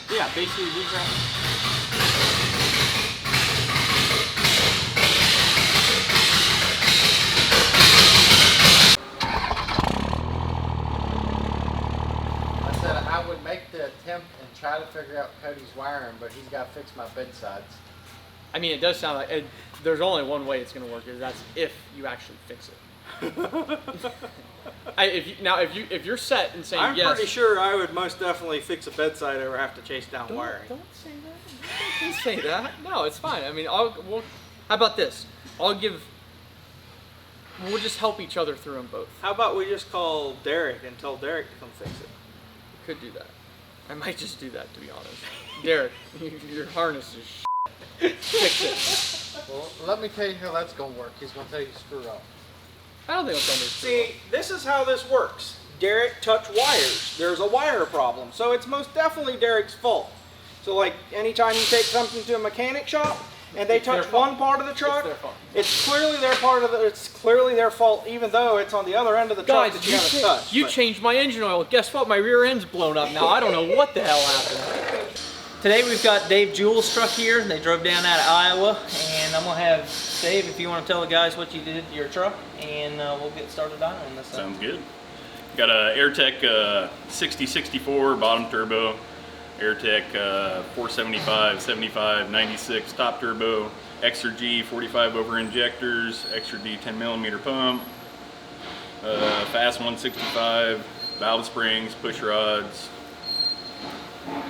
Yeah, basically these are. I said I would make the attempt and try to figure out Cody's wiring, but he's got to fix my bedsides. I mean, it does sound like there's only one way it's going to work, is that's if you actually fix it. If you're set and saying yes, I'm pretty sure I would most definitely fix a bedside over have to chase down wiring. Don't say that. Don't say that. No, it's fine. I mean, how about this? We'll just help each other through them both. How about we just call Derek and tell Derek to come fix it? We could do that. I might just do that, to be honest. Derek, your harness is fix it. Well, let me tell you how that's going to work. He's going to tell you to screw up. I don't think it's See, this is how this works. Derek touched wires. There's a wire problem, so it's most definitely Derek's fault. So like anytime you take something to a mechanic shop and they touch one part of the truck, it's clearly their fault, even though it's on the other end of the truck that you haven't touched. You changed my engine oil. Guess what? My rear end's blown up now. I don't know what the hell happened. Today we've got Dave Jewell's truck here. They drove down out of Iowa, and I'm gonna have Dave, if you want to tell the guys what you did to your truck, and we'll get started on this. Sounds good. Got a AirTech 6064 bottom turbo, AirTech 475, 75, 96 top turbo, Extra G 45 over injectors, Extra D 10mm pump, Fast 165, valve springs, push rods.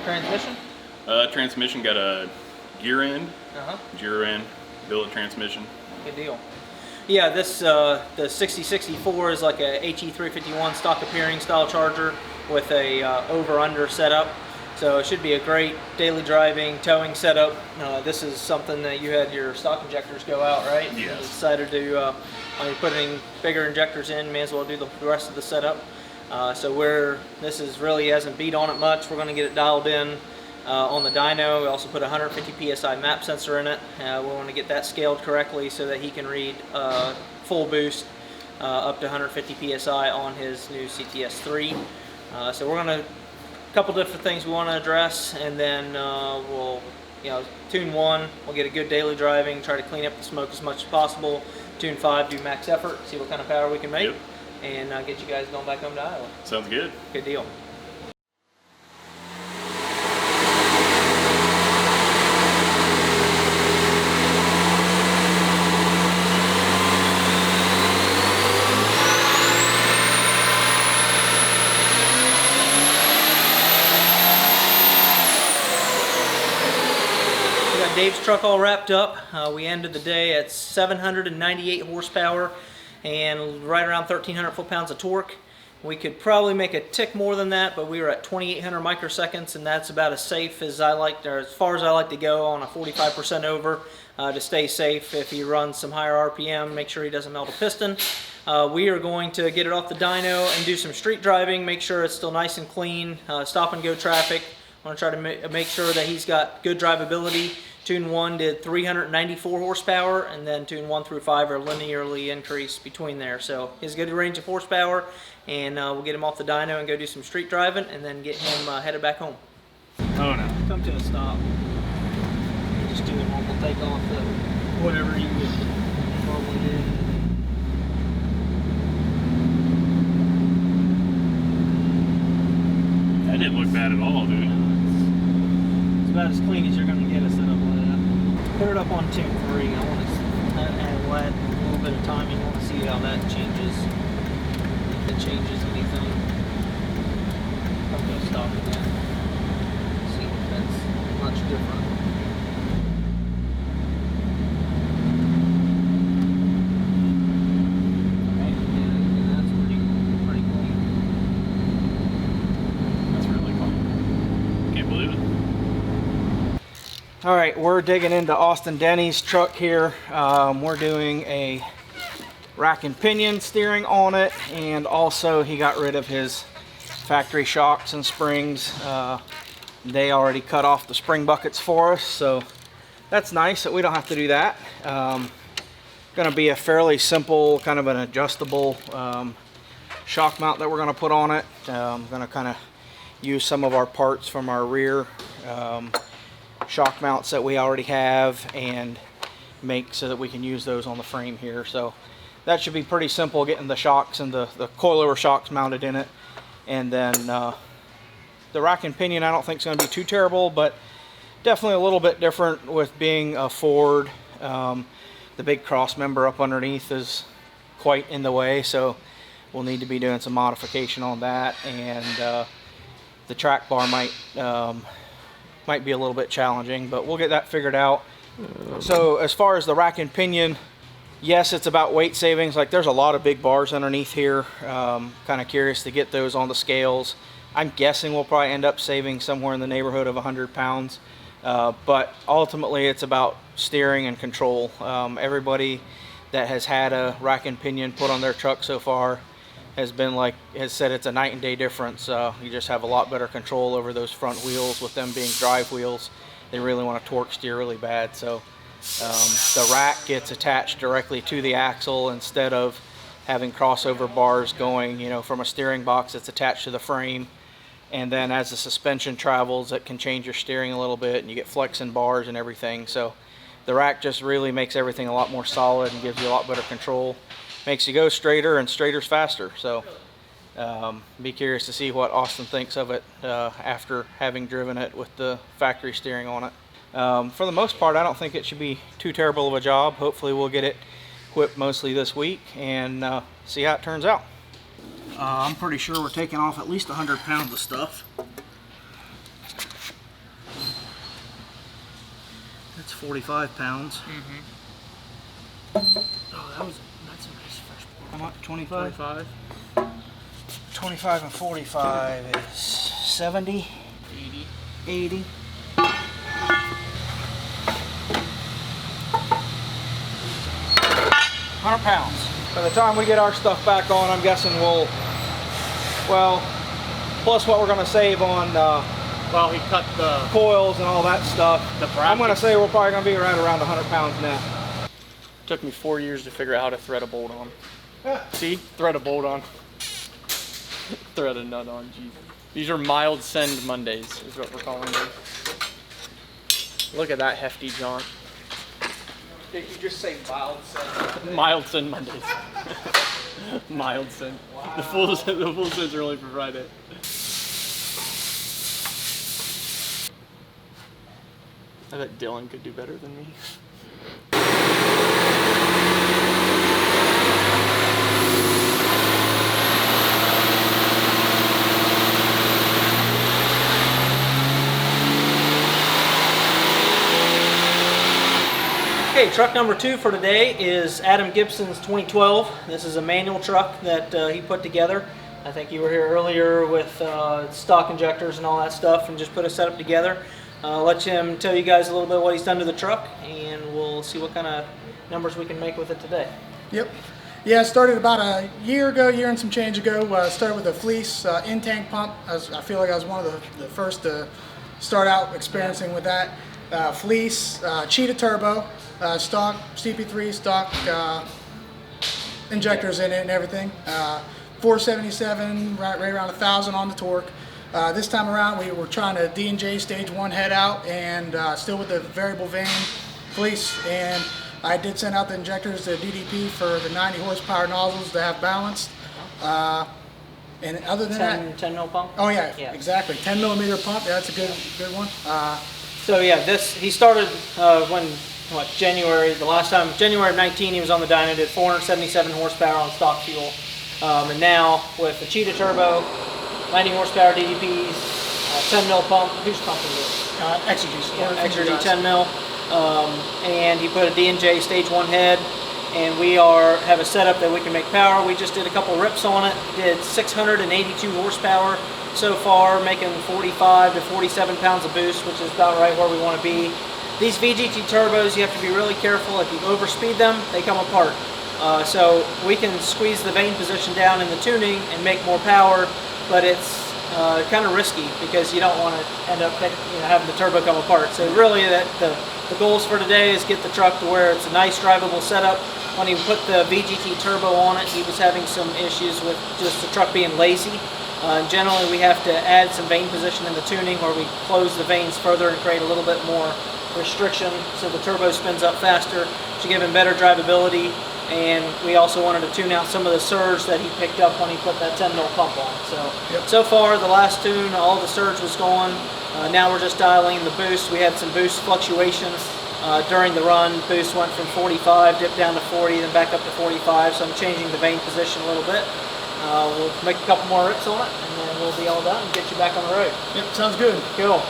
Transmission? Transmission got a gear end, gyro end, billet transmission. Good deal. Yeah, this the 6064 is like a HE351 stock appearing style charger with a over-under setup. So it should be a great daily driving, towing setup. This is something that you had your stock injectors go out, right? Yes. You decided to, when you're putting bigger injectors in, may as well do the rest of the setup. So this is really hasn't beat on it much. We're going to get it dialed in on the dyno. We also put a 150 psi map sensor in it. We want to get that scaled correctly so that he can read full boost up to 150 psi on his new CTS3. So we're going to a couple different things we want to address, and then we'll tune 1. We'll get a good daily driving, try to clean up the smoke as much as possible. Tune 5, do max effort, see what kind of power we can make. Yep. And get you guys going back home to Iowa. Sounds good. Good deal. We got Dave's truck all wrapped up. We ended the day at 798 horsepower. And right around 1,300 foot-pounds of torque. We could probably make a tick more than that, but we were at 2,800 microseconds, and that's about as safe as I like, or as far as I like to go on a 45% over to stay safe. If he runs some higher RPM, make sure he doesn't melt a piston. We are going to get it off the dyno and do some street driving, make sure it's still nice and clean, stop and go traffic. I want to try to make sure that he's got good drivability. Tune 1 did 394 horsepower, and then Tune 1 through 5 are linearly increased between there. So he has a good range of horsepower, and we'll get him off the dyno and go do some street driving, and then get him headed back home. Oh no. Come to a stop. Just do a normal take off the whatever you would normally do. That didn't look bad at all, dude. It's about as clean as you're going to get a setup like that. Put it up on Tune 3. I want to add a little bit of timing. I want to see how that changes. If it changes anything. I'm going to stop again. See if that's much different. All right, we're digging into Austin Denny's truck here. We're doing a rack and pinion steering on it, and also he got rid of his factory shocks and springs. They already cut off the spring buckets for us, so that's nice that we don't have to do that. Gonna be a fairly simple, kind of an adjustable shock mount that we're gonna put on it. I'm gonna kind of use some of our parts from our rear shock mounts that we already have and make so that we can use those on the frame here. So that should be pretty simple, getting the shocks and the coilover shocks mounted in it. And then the rack and pinion I don't think is going to be too terrible, but definitely a little bit different with being a Ford. The big cross member up underneath is quite in the way, so we'll need to be doing some modification on that, and the track bar might be a little bit challenging, but we'll get that figured out. So as far as the rack and pinion, yes, it's about weight savings. Like, there's a lot of big bars underneath here. Kind of curious to get those on the scales. I'm guessing we'll probably end up saving somewhere in the neighborhood of 100 pounds. But ultimately it's about steering and control. Everybody that has had a rack and pinion put on their truck so far has said it's a night and day difference. You just have a lot better control over those front wheels. With them being drive wheels, they really want to torque steer really bad. So the rack gets attached directly to the axle instead of having crossover bars going, you know, from a steering box that's attached to the frame. And then as the suspension travels, it can change your steering a little bit, and you get flexing bars and everything. So the rack just really makes everything a lot more solid and gives you a lot better control. Makes you go straighter, and straighter's faster. So be curious to see what Austin thinks of it after having driven it with the factory steering on it. For the most part, I don't think it should be too terrible of a job. Hopefully we'll get it whipped mostly this week and see how it turns out. I'm pretty sure we're taking off at least 100 pounds of stuff. That's 45 pounds. Mm-hmm. Oh, that's a nice fresh ball. How much? 25? 25. 25 and 45 is 70. 80. 100 pounds. By the time we get our stuff back on, I'm guessing well, plus what we're going to save on Well, he cut the coils and all that stuff. I'm going to say we're probably going to be right around 100 pounds net. Took me 4 years to figure out how to thread a bolt on. See? Thread a bolt on. Thread a nut on, Jesus. These are mild send Mondays, is what we're calling them. Look at that hefty jaunt. Did you just say mild send? Mild send Mondays. Mild send. Wow. The full sends are only for Friday. I bet Dylan could do better than me. Okay, truck number 2 for today is Adam Gibson's 2012. This is a manual truck that he put together. I think you were here earlier with stock injectors and all that stuff, and just put a setup together. Let him tell you guys a little bit what he's done to the truck, and we'll see what kind of numbers we can make with it today. Yep. Yeah, I started about a year and some change ago. Started with a Fleece in-tank pump. I feel like I was one of the first to start out experiencing with that. Fleece, Cheetah Turbo, stock CP3, stock injectors in it and everything. 477, right around 1,000 on the torque. This time around we were trying to D&J stage 1 head out, and still with the variable vane Fleece, and I did send out the injectors to DDP for the 90 horsepower nozzles to have balanced. And other than that, 10 mil pump? Oh yeah, exactly. 10 millimeter pump. Yeah, that's a good one. So yeah, he started January, the last time, January of 19, he was on the dyno, did 477 horsepower on stock fuel. And now with the Cheetah Turbo, 90 horsepower DDPs, 10 mil pump. Who's pumping this? Exergy. Yeah, Exergy 10 mil. And he put a D&J stage 1 head, and we have a setup that we can make power. We just did a couple rips on it, did 682 horsepower so far, making 45 to 47 pounds of boost, which is about right where we want to be. These VGT turbos, you have to be really careful. If you overspeed them, they come apart. So we can squeeze the vane position down in the tuning and make more power, but it's kind of risky because you don't want to end up having the turbo come apart. So really the goals for today is get the truck to where it's a nice drivable setup. When he put the VGT turbo on it, he was having some issues with just the truck being lazy. Generally, we have to add some vane position in the tuning where we close the vanes further and create a little bit more restriction so the turbo spins up faster to give him better drivability. And we also wanted to tune out some of the surge that he picked up when he put that 10 mil pump on. So far, the last tune, all the surge was going. Now we're just dialing in the boost. We had some boost fluctuations during the run. Boost went from 45, dipped down to 40, then back up to 45. So I'm changing the vane position a little bit. We'll make a couple more rips on it, and then we'll be all done and get you back on the road. Yep, sounds good. Cool.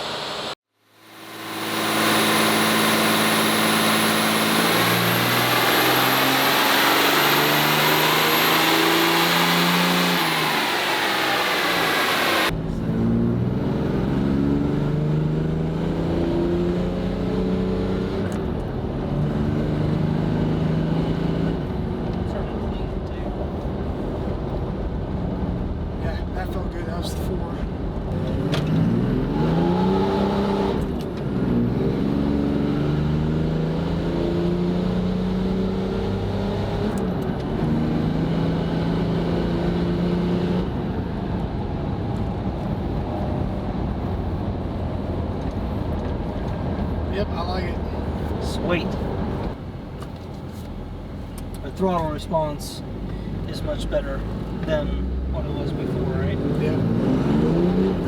Yeah, that felt good. That was the 4. Yep, I like it. Sweet. The throttle response is much better than what it was before, right? Yeah.